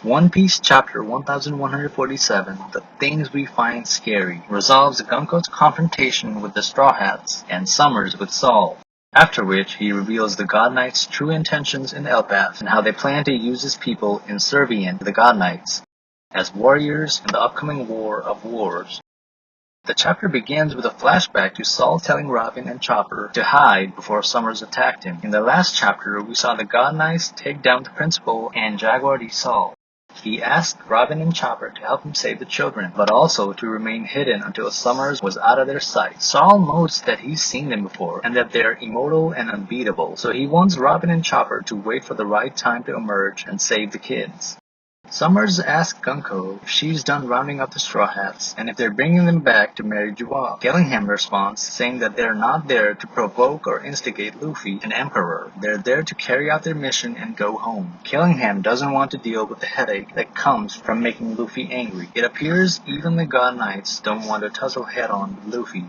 One Piece Chapter 1147, The Things We Find Scary, resolves Gunko's confrontation with the Straw Hats and Summers with Saul, after which he reveals the God Knight's true intentions in Elbaph and how they plan to use his people in Servian the God Knights as warriors in the upcoming War of Wars. The chapter begins with a flashback to Saul telling Robin and Chopper to hide before Summers attacked him. In the last chapter, we saw the God Knights take down the principal and Jaguar de Saul. He asked Robin and Chopper to help him save the children, but also to remain hidden until Summers was out of their sight. Saul notes that he's seen them before, and that they're immortal and unbeatable, so he wants Robin and Chopper to wait for the right time to emerge and save the kids. Summers asks Gunko if she's done rounding up the Straw Hats, and if they're bringing them back to Mary Jewel. Killingham responds, saying that they're not there to provoke or instigate Luffy, an emperor. They're there to carry out their mission and go home. Killingham doesn't want to deal with the headache that comes from making Luffy angry. It appears even the God Knights don't want to tussle head-on with Luffy.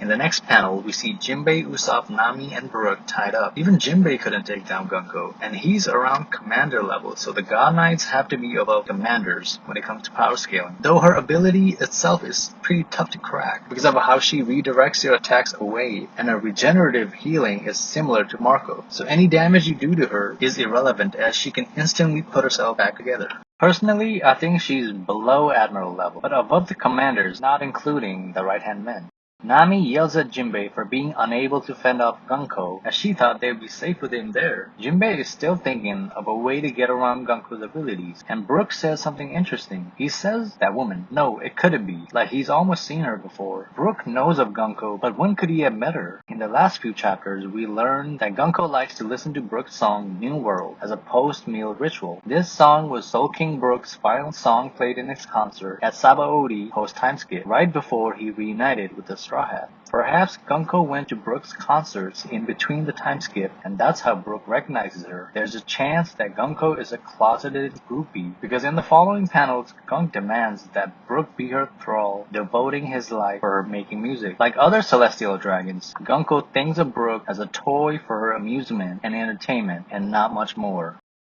In the next panel, we see Jinbei, Usopp, Nami, and Brook tied up. Even Jinbei couldn't take down Gunko, and he's around commander level, so the God Knights have to be above commanders when it comes to power scaling. Though her ability itself is pretty tough to crack because of how she redirects your attacks away, and her regenerative healing is similar to Marco. So any damage you do to her is irrelevant as she can instantly put herself back together. Personally, I think she's below Admiral level, but above the commanders, not including the right-hand men. Nami yells at Jinbei for being unable to fend off Gunko, as she thought they'd be safe with him there. Jinbei is still thinking of a way to get around Gunko's abilities, and Brook says something interesting. He says, "That woman, no, it couldn't be," like he's almost seen her before. Brook knows of Gunko, but when could he have met her? In the last few chapters, we learned that Gunko likes to listen to Brook's song New World as a post-meal ritual. This song was Soul King Brook's final song played in his concert at Sabaody post-time skip, right before he reunited with the Straw Hat. Perhaps Gunko went to Brook's concerts in between the time skip, and that's how Brook recognizes her. There's a chance that Gunko is a closeted groupie, because in the following panels, Gunk demands that Brook be her thrall, devoting his life for her making music. Like other celestial dragons, Gunko thinks of Brook as a toy for her amusement and entertainment, and not much more.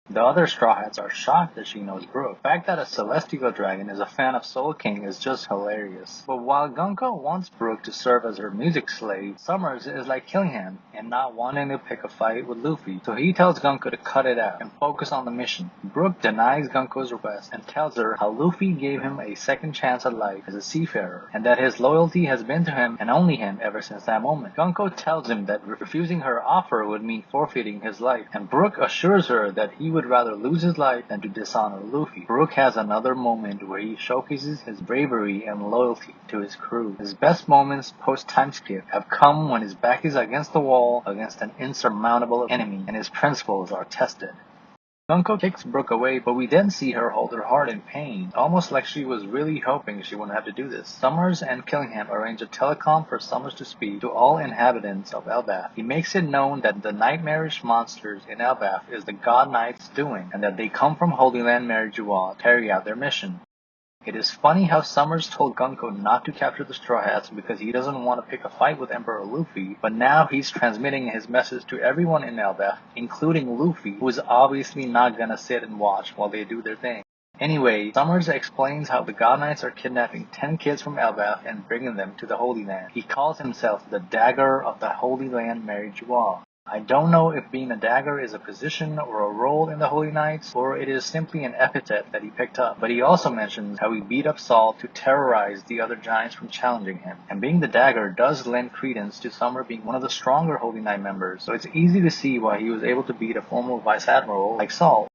The other Straw Hats are shocked that she knows Brook. The fact that a celestial dragon is a fan of Soul King is just hilarious. But while Gunko wants Brook to serve as her music slave, Summers is like Killingham and not wanting to pick a fight with Luffy, so he tells Gunko to cut it out and focus on the mission. Brook denies Gunko's request and tells her how Luffy gave him a second chance at life as a seafarer, and that his loyalty has been to him and only him ever since that moment. Gunko tells him that refusing her offer would mean forfeiting his life, and Brook assures her that he would rather lose his life than to dishonor Luffy. Brook has another moment where he showcases his bravery and loyalty to his crew. His best moments post-time skip have come when his back is against the wall against an insurmountable enemy and his principles are tested. Gunko kicks Brook away, but we then see her hold her heart in pain, almost like she was really hoping she wouldn't have to do this. Summers and Killingham arrange a telecom for Summers to speak to all inhabitants of Elbaph. He makes it known that the nightmarish monsters in Elbaph is the God Knights' doing, and that they come from Holy Land Mary Jewel to carry out their mission. It is funny how Summers told Gunko not to capture the Straw Hats because he doesn't want to pick a fight with Emperor Luffy, but now he's transmitting his message to everyone in Elbaph, including Luffy, who is obviously not gonna sit and watch while they do their thing. Anyway, Summers explains how the God Knights are kidnapping 10 kids from Elbaph and bringing them to the Holy Land. He calls himself the Dagger of the Holy Land Mary Jewel. I don't know if being a dagger is a position or a role in the Holy Knights, or it is simply an epithet that he picked up, but he also mentions how he beat up Saul to terrorize the other giants from challenging him. And being the dagger does lend credence to Summer being one of the stronger Holy Knight members, so it's easy to see why he was able to beat a former Vice Admiral like Saul.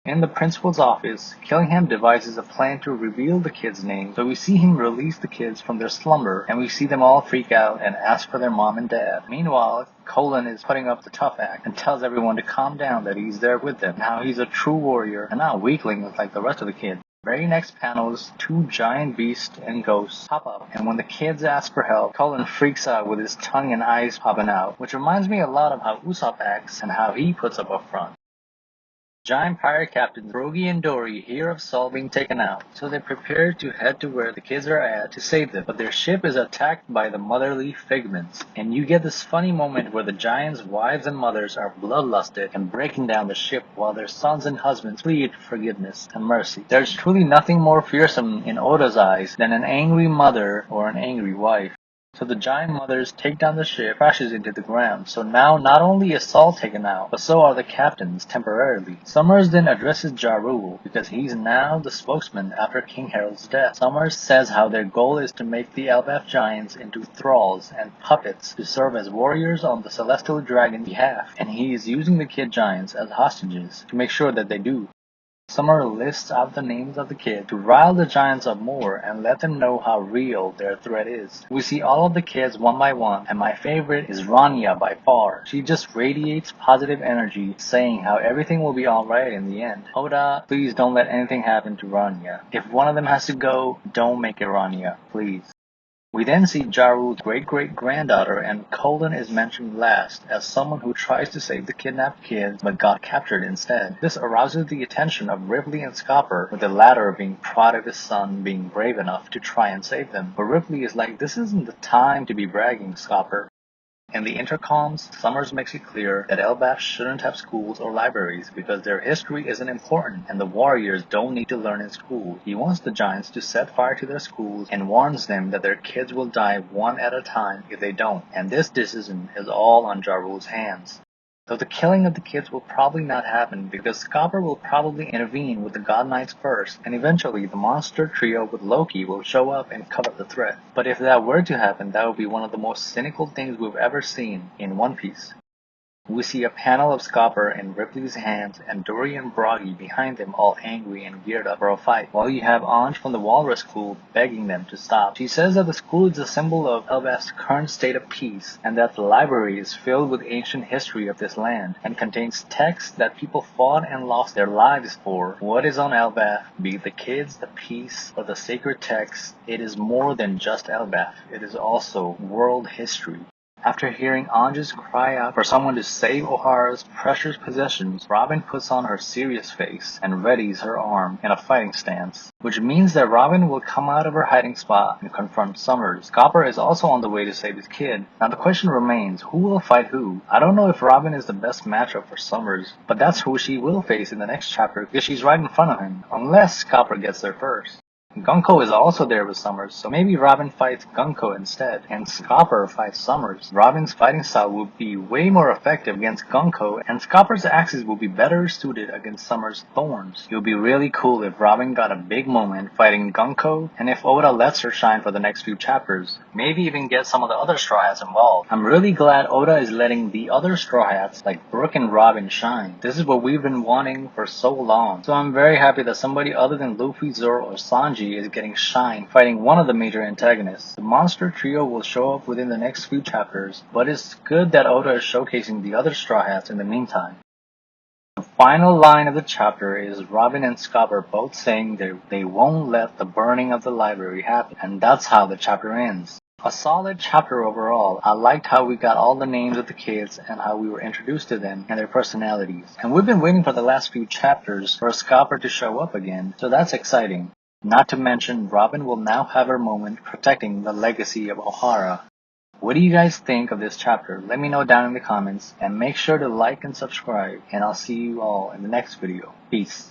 In the principal's office, Killingham devises a plan to reveal the kids' names, so we see him release the kids from their slumber, and we see them all freak out and ask for their mom and dad. Meanwhile, Colin is putting up the tough act and tells everyone to calm down, that he's there with them, and how he's a true warrior and not a weakling like the rest of the kids. Very next panels, two giant beasts and ghosts pop up, and when the kids ask for help, Colin freaks out with his tongue and eyes popping out, which reminds me a lot of how Usopp acts and how he puts up a front. Giant pirate captains Rogi and Dory hear of Saul being taken out, so they prepare to head to where the kids are at to save them. But their ship is attacked by the motherly figments, and you get this funny moment where the giants' wives and mothers are bloodlusted and breaking down the ship while their sons and husbands plead for forgiveness and mercy. There's truly nothing more fearsome in Oda's eyes than an angry mother or an angry wife. So the giant mothers take down the ship, crashes into the ground. So now not only is Saul taken out, but so are the captains temporarily. Summers then addresses Ja Rule because he's now the spokesman after King Harold's death. Summers says how their goal is to make the elbaph giants into thralls and puppets to serve as warriors on the celestial dragon's behalf, and he is using the kid giants as hostages to make sure that they do. Summer lists out the names of the kids to rile the giants up more and let them know how real their threat is. We see all of the kids one by one, and my favorite is Rania by far. She just radiates positive energy, saying how everything will be alright in the end. Oda, please don't let anything happen to Rania. If one of them has to go, don't make it Rania, please. We then see Ja Rule's great-great-granddaughter, and Colin is mentioned last as someone who tries to save the kidnapped kids but got captured instead. This arouses the attention of Ripley and Scopper, with the latter being proud of his son being brave enough to try and save them. But Ripley is like, this isn't the time to be bragging, Scopper. In the intercoms, Summers makes it clear that elbaph shouldn't have schools or libraries because their history isn't important and the warriors don't need to learn in school. He wants the giants to set fire to their schools and warns them that their kids will die one at a time if they don't, and this decision is all on Ja Rule's hands. Though the killing of the kids will probably not happen because Scopper will probably intervene with the God Knights first, and eventually the monster trio with Loki will show up and cover the threat. But if that were to happen, that would be one of the most cynical things we've ever seen in One Piece. We see a panel of Scopper in Ripley's hands and Dory and Broggy behind them all angry and geared up for a fight, while you have Ange from the Walrus School begging them to stop. She says that the school is a symbol of Elbaph's current state of peace, and that the library is filled with ancient history of this land, and contains texts that people fought and lost their lives for. What is on Elbaph, be it the kids, the peace, or the sacred texts, it is more than just Elbaph. It is also world history. After hearing Ange's cry out for someone to save O'Hara's precious possessions, Robin puts on her serious face and readies her arm in a fighting stance, which means that Robin will come out of her hiding spot and confront Summers. Scopper is also on the way to save his kid. Now the question remains, who will fight who? I don't know if Robin is the best matchup for Summers, but that's who she will face in the next chapter because she's right in front of him, unless Scopper gets there first. Gunko is also there with Summers, so maybe Robin fights Gunko instead, and Scopper fights Summers. Robin's fighting style will be way more effective against Gunko, and Scopper's axes will be better suited against Summers' thorns. It would be really cool if Robin got a big moment fighting Gunko, and if Oda lets her shine for the next few chapters. Maybe even get some of the other Straw Hats involved. I'm really glad Oda is letting the other Straw Hats, like Brook and Robin, shine. This is what we've been wanting for so long, so I'm very happy that somebody other than Luffy, Zoro, or Sanji is getting shine fighting one of the major antagonists. The monster trio will show up within the next few chapters, but it's good that Oda is showcasing the other Straw Hats in the meantime. The final line of the chapter is Robin and Scopper both saying they won't let the burning of the library happen, and that's how the chapter ends. A solid chapter overall. I liked how we got all the names of the kids and how we were introduced to them and their personalities. And we've been waiting for the last few chapters for Scopper to show up again, so that's exciting. Not to mention, Robin will now have her moment protecting the legacy of O'Hara. What do you guys think of this chapter? Let me know down in the comments, and make sure to like and subscribe, and I'll see you all in the next video. Peace.